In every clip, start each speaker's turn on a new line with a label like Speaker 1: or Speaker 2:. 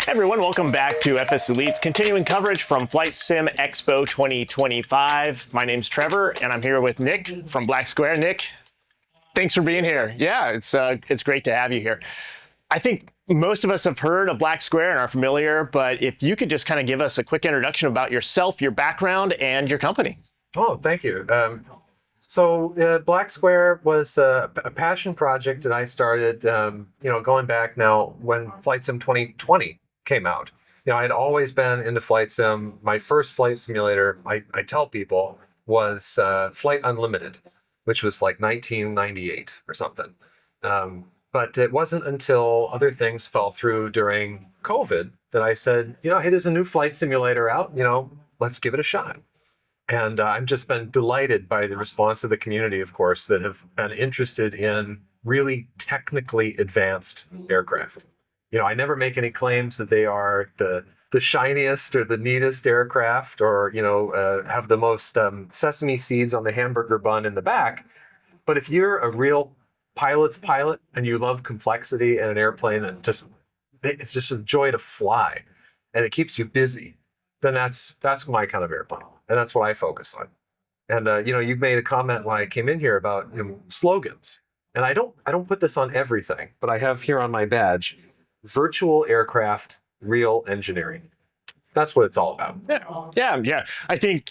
Speaker 1: Everyone, welcome back to FS Elite's continuing coverage from Flight Sim Expo 2025. My name's Trevor, and I'm here with Nick from Black Square. Nick, thanks for being here. Yeah, it's great to have you here. I think most of us have heard of Black Square and are familiar, but if you could just kind of give us a quick introduction about yourself, your background, and your company.
Speaker 2: Oh, thank you. Black Square was a passion project that I started, going back now when Flight Sim 2020 came out. I'd always been into Flight Sim. My first flight simulator, I tell people, was Flight Unlimited, which was like 1998 or something. But it wasn't until other things fell through during COVID that I said, hey, there's a new flight simulator out, let's give it a shot. And I've just been delighted by the response of the community, of course, that have been interested in really technically advanced aircraft. I never make any claims that they are the shiniest or the neatest aircraft or, have the most sesame seeds on the hamburger bun in the back. But if you're a real pilot's pilot and you love complexity and an airplane that it's just a joy to fly and it keeps you busy, then that's my kind of airplane. And that's what I focus on. And you made a comment when I came in here about slogans. And I don't put this on everything, but I have here on my badge, virtual aircraft, real engineering. That's what it's all about.
Speaker 1: Yeah. I think,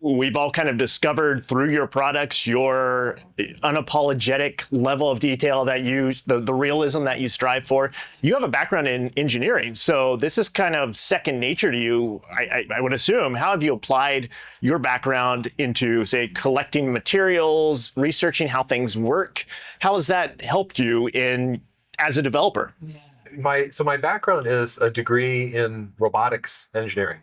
Speaker 1: we've all kind of discovered through your products, your unapologetic level of detail that the realism that you strive for. You have a background in engineering, so this is kind of second nature to you, I would assume. How have you applied your background into, say, collecting materials, researching how things work? How has that helped you as a developer?
Speaker 2: My background is a degree in robotics engineering.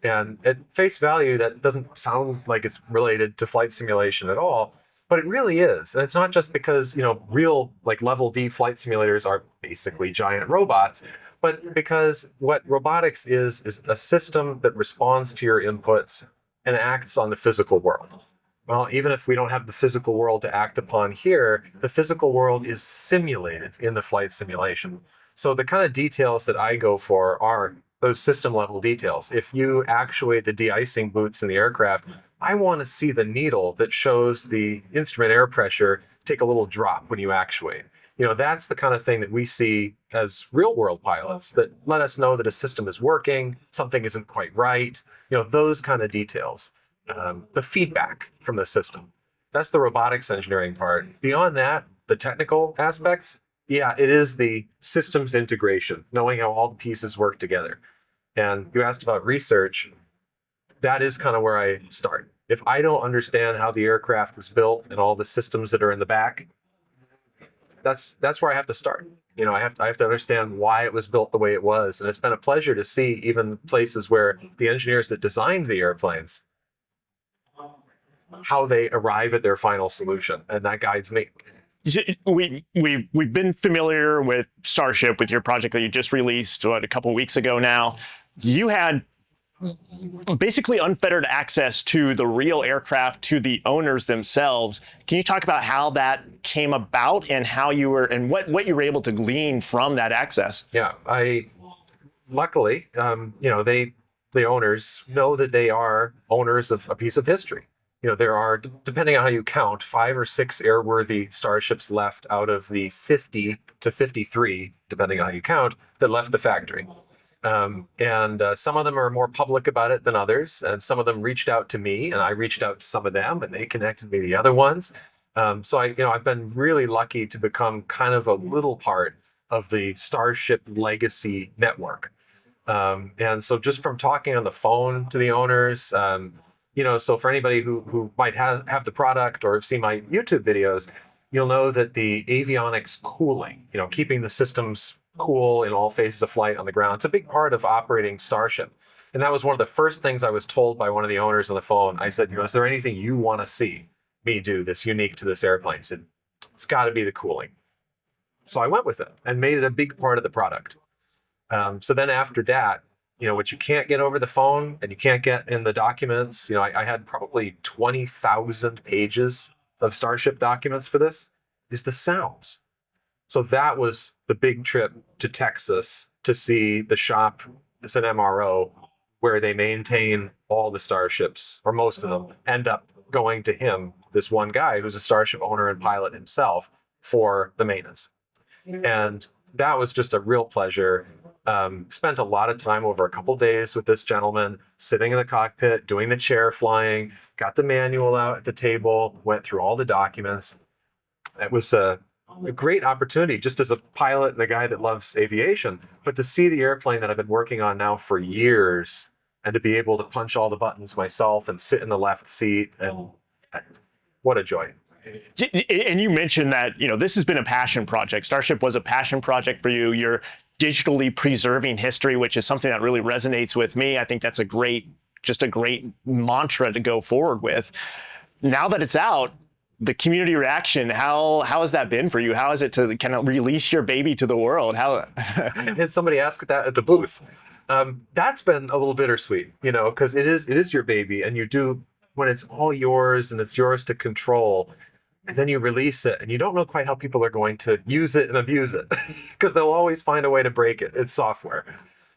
Speaker 2: And at face value, that doesn't sound like it's related to flight simulation at all, but it really is. And it's not just because, real level D flight simulators are basically giant robots, but because what robotics is a system that responds to your inputs and acts on the physical world. Well, even if we don't have the physical world to act upon here, the physical world is simulated in the flight simulation. So the kind of details that I go for are those system level details. If you actuate the de-icing boots in the aircraft, I want to see the needle that shows the instrument air pressure take a little drop when you actuate. That's the kind of thing that we see as real world pilots that let us know that a system is working, something isn't quite right, those kind of details. The feedback from the system. That's the robotics engineering part. Beyond that, the technical aspects, yeah, it is the systems integration, knowing how all the pieces work together. And you asked about research. That is kind of where I start. If I don't understand how the aircraft was built and all the systems that are in the back, that's where I have to start. I have to understand why it was built the way it was. And it's been a pleasure to see even places where the engineers that designed the airplanes, how they arrive at their final solution. And that guides me.
Speaker 1: We've been familiar with Starship, with your project that you just released a couple of weeks ago now. You had basically unfettered access to the real aircraft, to the owners themselves. Can you talk about how that came about and how you were and what you were able to glean from that access?
Speaker 2: Yeah, luckily, the owners know that they are owners of a piece of history. There are, depending on how you count, 5 or 6 airworthy starships left out of the 50 to 53, depending on how you count, that left the factory. And some of them are more public about it than others, and some of them reached out to me, and I reached out to some of them, and they connected me to the other ones. So I've been really lucky to become kind of a little part of the Starship legacy network. And so just from talking on the phone to the owners, so for anybody who might have the product or have seen my YouTube videos, you'll know that the avionics cooling, keeping the systems cool in all phases of flight on the ground, it's a big part of operating Starship. And that was one of the first things I was told by one of the owners on the phone. I said, is there anything you want to see me do that's unique to this airplane? He said, it's got to be the cooling. So I went with it and made it a big part of the product. So then after that, what you can't get over the phone and you can't get in the documents, I had probably 20,000 pages of Starship documents for this, is the sounds. So that was the big trip to Texas to see the shop. It's an MRO where they maintain all the starships, or most of them, end up going to him, this one guy who's a Starship owner and pilot himself, for the maintenance. And that was just a real pleasure. Spent a lot of time over a couple days with this gentleman, sitting in the cockpit, doing the chair flying, got the manual out at the table, went through all the documents. It was a great opportunity just as a pilot and a guy that loves aviation, but to see the airplane that I've been working on now for years and to be able to punch all the buttons myself and sit in the left seat, and what a joy.
Speaker 1: And you mentioned that, this has been a passion project. Starship was a passion project for you. You're digitally preserving history, which is something that really resonates with me. I think that's just a great mantra to go forward with. Now that it's out, the community reaction, how has that been for you? How is it to kind of release your baby to the world?
Speaker 2: I had somebody ask that at the booth. That's been a little bittersweet, because it is your baby, and you do, when it's all yours and it's yours to control, and then you release it and you don't know quite how people are going to use it and abuse it, because they'll always find a way to break it. It's software.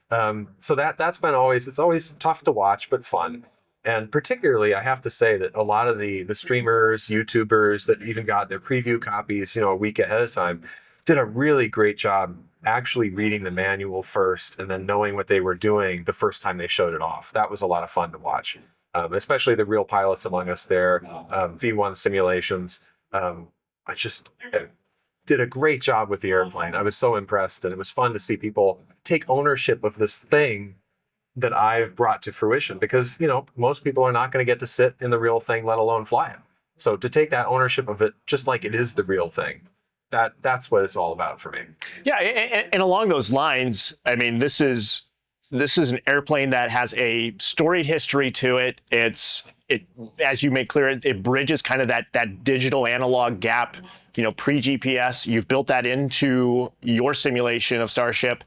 Speaker 2: So that's been it's always tough to watch, but fun. And particularly, I have to say that a lot of the streamers, YouTubers that even got their preview copies, a week ahead of time, did a really great job actually reading the manual first and then knowing what they were doing the first time they showed it off. That was a lot of fun to watch, especially the real pilots among us there, V1 simulations. I just did a great job with the airplane. I was so impressed, and it was fun to see people take ownership of this thing that I've brought to fruition, because, most people are not going to get to sit in the real thing, let alone fly it. So to take that ownership of it, just like it is the real thing, that's what it's all about for me.
Speaker 1: Yeah, and along those lines, I mean, this is an airplane that has a storied history to it. It, as you made clear, it bridges kind of that digital analog gap, pre-GPS. You've built that into your simulation of Starship.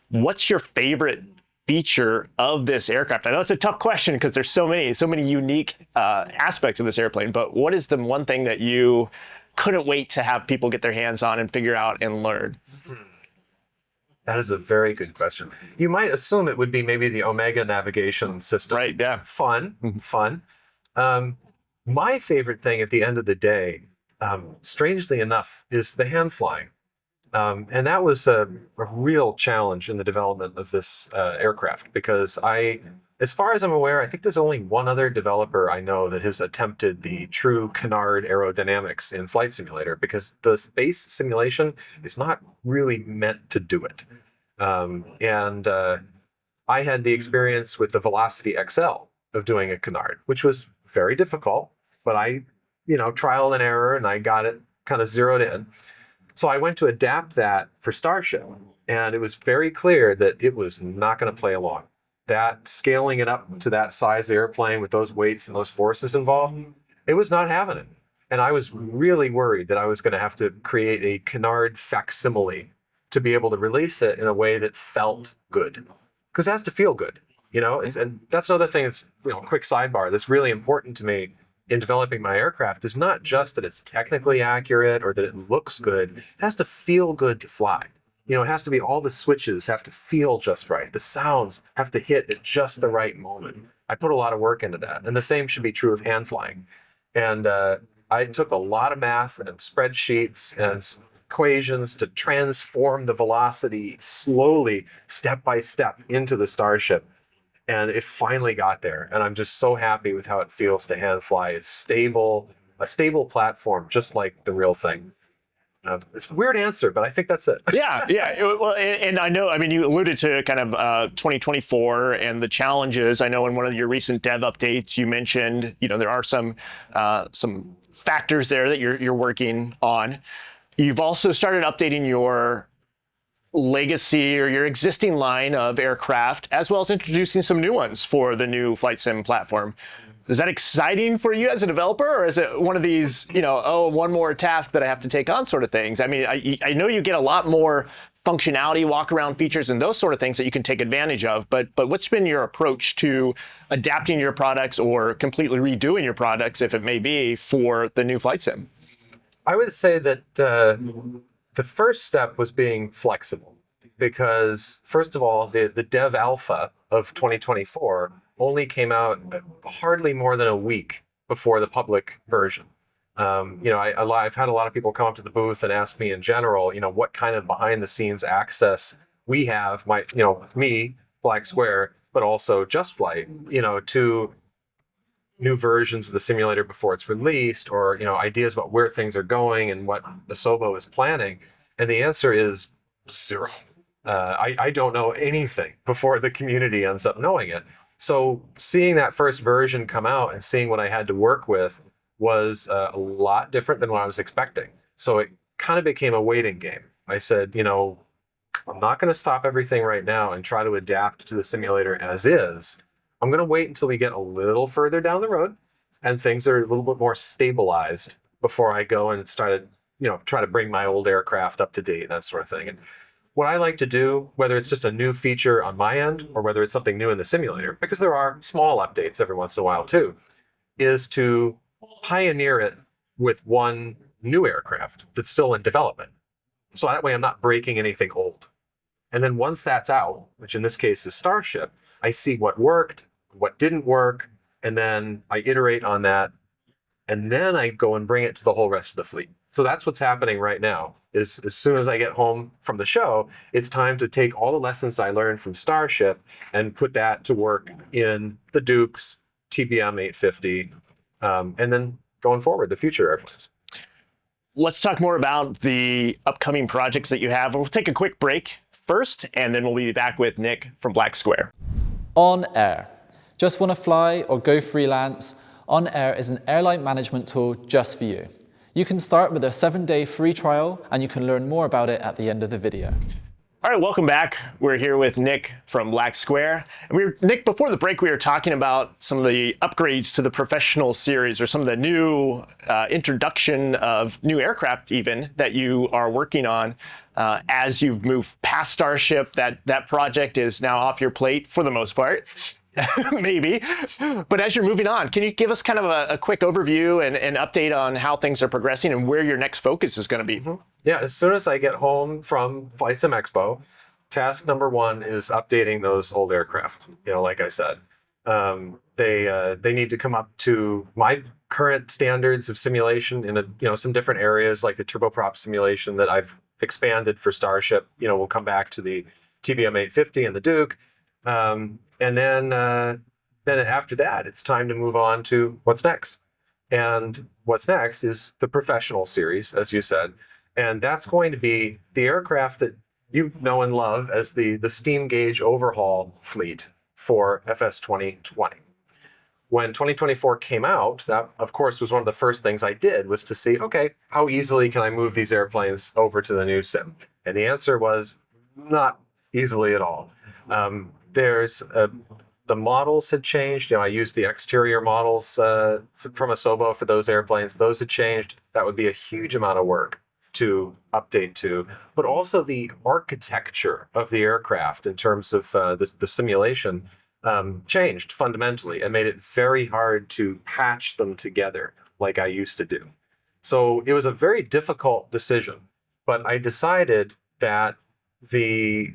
Speaker 1: What's your favorite feature of this aircraft? I know it's a tough question because there's so many unique aspects of this airplane, but what is the one thing that you couldn't wait to have people get their hands on and figure out and learn?
Speaker 2: That is a very good question. You might assume it would be maybe the Omega navigation system.
Speaker 1: Right, yeah.
Speaker 2: Fun. My favorite thing at the end of the day, strangely enough, is the hand flying. And that was a real challenge in the development of this aircraft, because as far as I'm aware, I think there's only one other developer I know that has attempted the true canard aerodynamics in Flight Simulator, because the space simulation is not really meant to do it. I had the experience with the Velocity XL of doing a canard, which was very difficult, but I, trial and error, and I got it kind of zeroed in. So I went to adapt that for Starship, and it was very clear that it was not going to play along. That scaling it up to that size airplane with those weights and those forces involved, it was not having it. And I was really worried that I was going to have to create a canard facsimile to be able to release it in a way that felt good, because it has to feel good, and that's another thing that's, quick sidebar, that's really important to me in developing my aircraft, is not just that it's technically accurate or that it looks good. It has to feel good to fly. It has to be, all the switches have to feel just right. The sounds have to hit at just the right moment. I put a lot of work into that. And the same should be true of hand flying. And I took a lot of math and spreadsheets and equations to transform the velocity slowly, step by step, into the Starship. And it finally got there. And I'm just so happy with how it feels to hand fly. It's stable, a stable platform, just like the real thing. It's a weird answer, but I think that's it.
Speaker 1: Yeah. Well, and I know, you alluded to kind of 2024 and the challenges. I know in one of your recent dev updates, you mentioned, there are some factors there that you're working on. You've also started updating your legacy or your existing line of aircraft, as well as introducing some new ones for the new flight sim platform. Is that exciting for you as a developer, or is it one of these, one more task that I have to take on sort of things? I know you get a lot more functionality, walk around features, and those sort of things that you can take advantage of, but what's been your approach to adapting your products or completely redoing your products, if it may be, for the new flight sim?
Speaker 2: I would say that the first step was being flexible. because, first of all, the dev alpha of 2024 only came out hardly more than a week before the public version. I've had a lot of people come up to the booth and ask me in general, what kind of behind the scenes access we have, me, Black Square, but also Just Flight, to new versions of the simulator before it's released, or ideas about where things are going and what Asobo is planning. And the answer is zero. I don't know anything before the community ends up knowing it. So seeing that first version come out and seeing what I had to work with was a lot different than what I was expecting. So it kind of became a waiting game. I said, I'm not going to stop everything right now and try to adapt to the simulator as is. I'm going to wait until we get a little further down the road and things are a little bit more stabilized before I go and start to, try to bring my old aircraft up to date and that sort of thing. And what I like to do, whether it's just a new feature on my end or whether it's something new in the simulator, because there are small updates every once in a while too, is to pioneer it with one new aircraft that's still in development. So that way I'm not breaking anything old. And then once that's out, which in this case is Starship, I see what worked, what didn't work, and then I iterate on that, and then I go and bring it to the whole rest of the fleet. So that's what's happening right now, is as soon as I get home from the show, it's time to take all the lessons I learned from Starship and put that to work in the Dukes, TBM 850, and then going forward, the future airplanes.
Speaker 1: Let's talk more about the upcoming projects that you have. We'll take a quick break first, and then we'll be back with Nick from Black Square.
Speaker 3: On Air. Just want to fly or go freelance? On Air is an airline management tool just for you. You can start with a 7-day free trial, and you can learn more about it at the end of the video.
Speaker 1: All right, welcome back. We're here with Nick from Black Square. And Nick, before the break, we were talking about some of the upgrades to the professional series, or some of the new introduction of new aircraft even that you are working on as you've moved past Starship. That project is now off your plate for the most part. Maybe. But as you're moving on, can you give us kind of a quick overview and an update on how things are progressing and where your next focus is going to be?
Speaker 2: Yeah, as soon as I get home from Flight Sim Expo, task number one is updating those old aircraft. Like I said, they need to come up to my current standards of simulation in some different areas, like the turboprop simulation that I've expanded for Starship. We'll come back to the TBM 850 and the Duke. And then after that, it's time to move on to what's next. And what's next is the professional series, as you said. And that's going to be the aircraft that you know and love as the steam gauge overhaul fleet for FS 2020. When 2024 came out, that, of course, was one of the first things I did, was to see, okay, how easily can I move these airplanes over to the new sim? And the answer was not easily at all. The models had changed. I used the exterior models from Asobo for those airplanes. Those had changed. That would be a huge amount of work to update to. But also the architecture of the aircraft in terms of the simulation changed fundamentally and made it very hard to patch them together like I used to do. So it was a very difficult decision. But I decided that the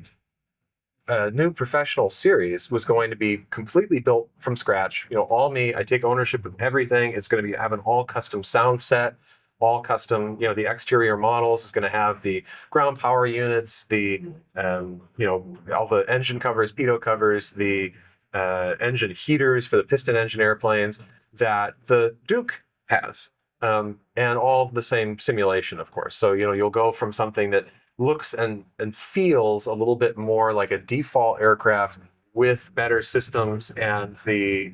Speaker 2: new professional series was going to be completely built from scratch. All me. I take ownership of everything. It's going to have an all custom sound set, all custom. The exterior models is going to have the ground power units, the all the engine covers, pitot covers, the engine heaters for the piston engine airplanes that the Duke has, and all the same simulation, of course. So you'll go from something that looks and feels a little bit more like a default aircraft with better systems and the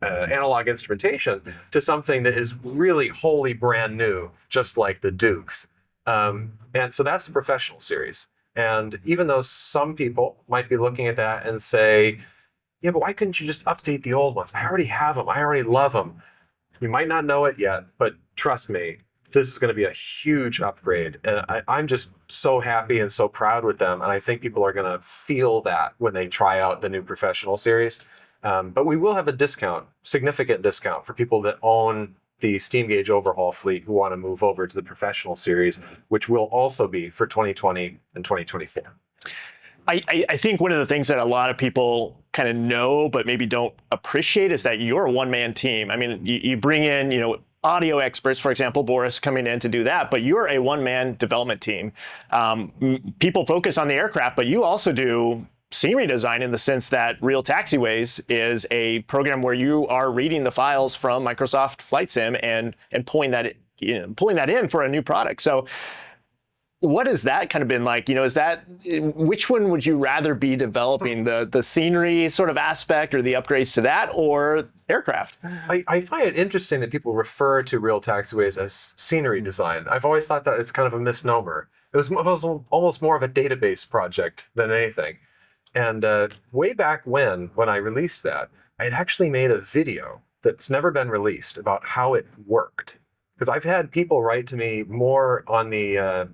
Speaker 2: analog instrumentation to something that is really wholly brand new, just like the Dukes. And so that's the professional series. And even though some people might be looking at that and say, yeah, but why couldn't you just update the old ones? I already have them. I already love them. You might not know it yet, but trust me, this is going to be a huge upgrade. And I'm just so happy and so proud with them. And I think people are going to feel that when they try out the new professional series. But we will have a discount, significant discount for people that own the steam gauge overhaul fleet who want to move over to the professional series, which will also be for 2020 and 2024.
Speaker 1: I think one of the things that a lot of people kind of know but maybe don't appreciate is that you're a one-man team. I mean, you bring in, audio experts, for example, Boris coming in to do that, but you're a one-man development team. People focus on the aircraft, but you also do scenery design in the sense that Real Taxiways is a program where you are reading the files from Microsoft Flight Sim and pulling that in for a new product. So what has that kind of been like? Which one would you rather be developing, the scenery sort of aspect or the upgrades to that, or aircraft?
Speaker 2: I find it interesting that people refer to Real Taxiways as scenery design. I've always thought that it's kind of a misnomer. It was almost more of a database project than anything. And way back when I released that, I had actually made a video that's never been released about how it worked. Because I've had people write to me more on the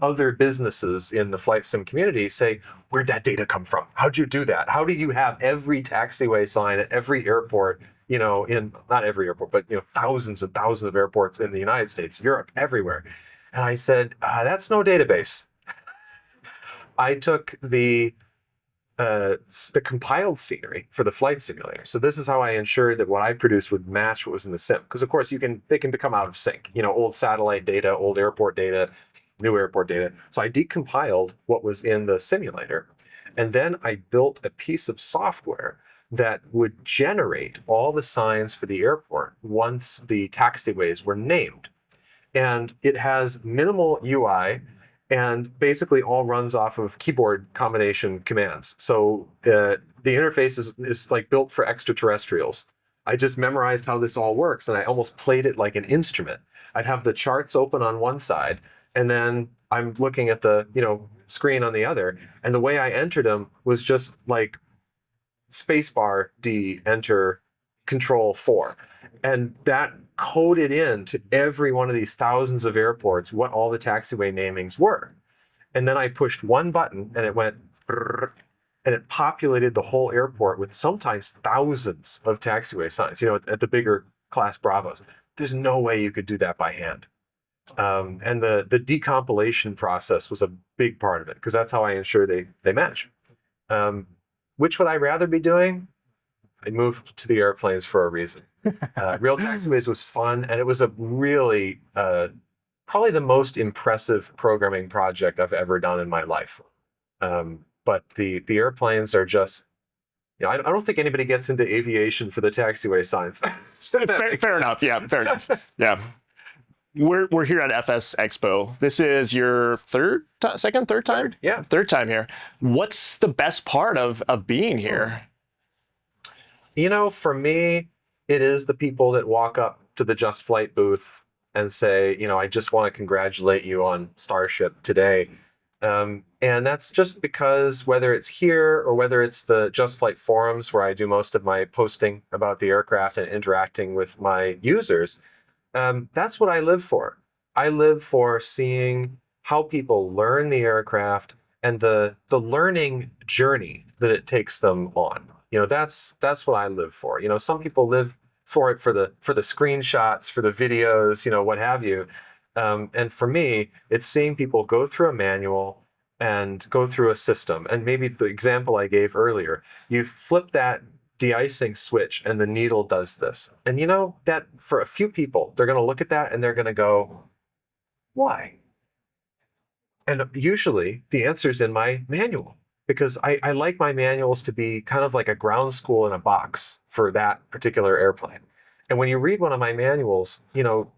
Speaker 2: other businesses in the flight sim community say, where'd that data come from? How'd you do that? How did you have every taxiway sign at every airport, in not every airport, but thousands and thousands of airports in the United States, Europe, everywhere. And I said, that's no database. I took the compiled scenery for the flight simulator. So this is how I ensured that what I produced would match what was in the sim. Because of course they can become out of sync. Old satellite data, old airport data, new airport data. So I decompiled what was in the simulator, and then I built a piece of software that would generate all the signs for the airport once the taxiways were named. And it has minimal UI and basically all runs off of keyboard combination commands. So the interface is like built for extraterrestrials. I just memorized how this all works, and I almost played it like an instrument. I'd have the charts open on one side, and then I'm looking at the screen on the other, and the way I entered them was just like spacebar D, enter, control 4, and that coded into every one of these thousands of airports what all the taxiway namings were. And then I pushed one button, and it went brrr, and it populated the whole airport with sometimes thousands of taxiway signs. At the bigger class Bravos, there's no way you could do that by hand. And the decompilation process was a big part of it, because that's how I ensure they match. Which would I rather be doing? I moved to the airplanes for a reason. Real Taxiways was fun, and it was a really, probably the most impressive programming project I've ever done in my life. But the airplanes are just, I don't think anybody gets into aviation for the taxiway signs.
Speaker 1: Fair enough. Yeah, fair enough. Yeah. We're here at FS Expo. This is your third time?
Speaker 2: Yeah.
Speaker 1: Third time here. What's the best part of being here?
Speaker 2: For me, it is the people that walk up to the Just Flight booth and say, I just want to congratulate you on Starship today. And that's just because whether it's here or whether it's the Just Flight forums where I do most of my posting about the aircraft and interacting with my users, that's what I live for. I live for seeing how people learn the aircraft and the learning journey that it takes them on. That's what I live for. Some people live for it for the screenshots, for the videos, what have you. And for me, it's seeing people go through a manual and go through a system. And maybe the example I gave earlier, you flip that de-icing switch and the needle does this. And that for a few people, they're going to look at that and they're going to go, why? And usually the answer's in my manual, because I like my manuals to be kind of like a ground school in a box for that particular airplane. And when you read one of my manuals,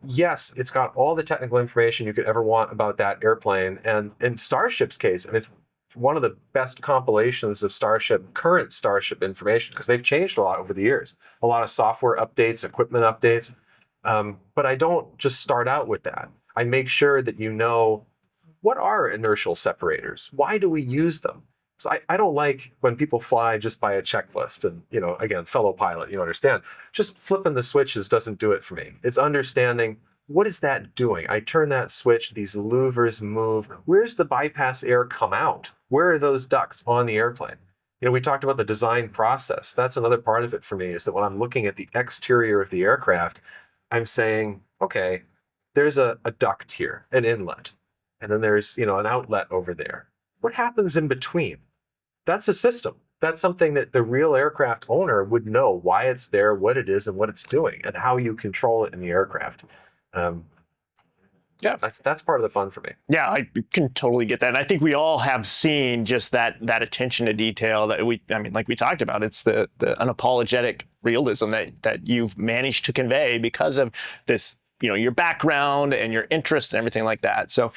Speaker 2: yes, it's got all the technical information you could ever want about that airplane. And in Starship's case, it's one of the best compilations of current Starship information, because they've changed a lot over the years. A lot of software updates, equipment updates. But I don't just start out with that. I make sure that what are inertial separators? Why do we use them? So I don't like when people fly just by a checklist. And, again, fellow pilot, you understand. Just flipping the switches doesn't do it for me. It's understanding, what is that doing? I turn that switch, these louvers move. Where's the bypass air come out? Where are those ducts on the airplane? We talked about the design process. That's another part of it for me, is that when I'm looking at the exterior of the aircraft, I'm saying, okay, there's a duct here, an inlet. And then there's, an outlet over there. what happens in between? That's a system. That's something that the real aircraft owner would know why it's there, what it is, and what it's doing, and how you control it in the aircraft.
Speaker 1: Yeah,
Speaker 2: that's part of the fun for me.
Speaker 1: Yeah, I can totally get that. And I think we all have seen just that attention to detail that like we talked about, it's the unapologetic realism that you've managed to convey because of this, your background and your interest and everything like that. So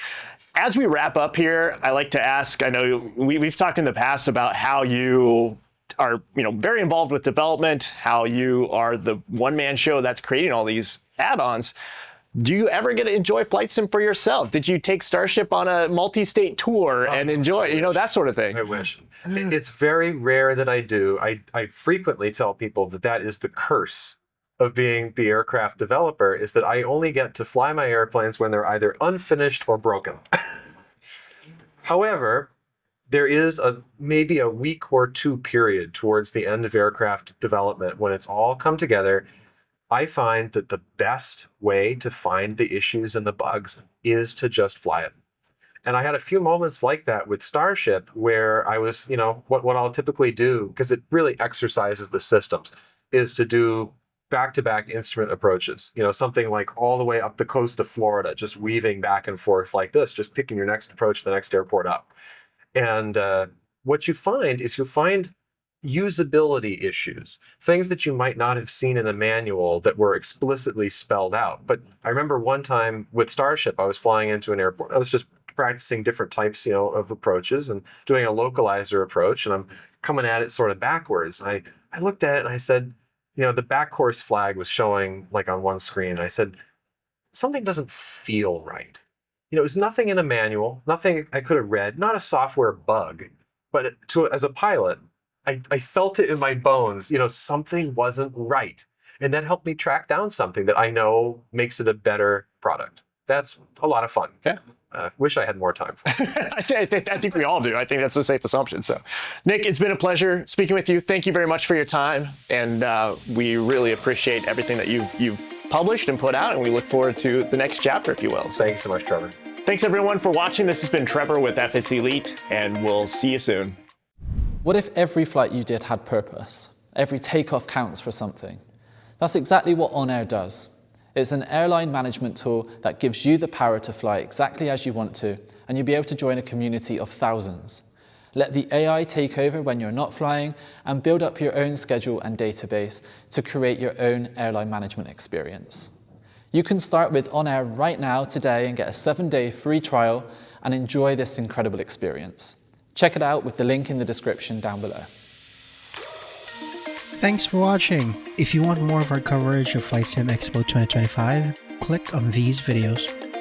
Speaker 1: as we wrap up here, I like to ask, I know we've talked in the past about how you are, very involved with development, how you are the one-man show that's creating all these add-ons. Do you ever get to enjoy flight sim for yourself? Did you take Starship on a multi-state tour and enjoy, that sort of thing?
Speaker 2: I wish. It's very rare that I do. I frequently tell people that is the curse of being the aircraft developer, is that I only get to fly my airplanes when they're either unfinished or broken. However, there is maybe a week or two period towards the end of aircraft development when it's all come together. I find that the best way to find the issues and the bugs is to just fly it. And I had a few moments like that with Starship where I was, what I'll typically do, because it really exercises the systems, is to do back-to-back instrument approaches, something like all the way up the coast of Florida, just weaving back and forth like this, just picking your next approach to the next airport up. And what you find is usability issues, things that you might not have seen in the manual that were explicitly spelled out. But I remember one time with Starship, I was flying into an airport. I was just practicing different types, of approaches and doing a localizer approach. And I'm coming at it sort of backwards. And I looked at it and I said, the back course flag was showing like on one screen. And I said, something doesn't feel right. It was nothing in a manual, nothing I could have read, not a software bug, but as a pilot, I felt it in my bones, something wasn't right. And that helped me track down something that I know makes it a better product. That's a lot of fun.
Speaker 1: Yeah.
Speaker 2: Wish I had more time for it.
Speaker 1: I think we all do. I think that's a safe assumption. So, Nick, it's been a pleasure speaking with you. Thank you very much for your time. And we really appreciate everything that you've published and put out. And we look forward to the next chapter, if you will.
Speaker 2: Thanks so much, Trevor.
Speaker 1: Thanks, everyone, for watching. This has been Trevor with FS Elite, and we'll see you soon.
Speaker 3: What if every flight you did had purpose? Every takeoff counts for something. That's exactly what On Air does. It's an airline management tool that gives you the power to fly exactly as you want to, and you'll be able to join a community of thousands. Let the AI take over when you're not flying and build up your own schedule and database to create your own airline management experience. You can start with On Air right now today and get a 7-day free trial and enjoy this incredible experience. Check it out with the link in the description down below.
Speaker 4: Thanks for watching. If you want more of our coverage of Flight Sim Expo 2025, click on these videos.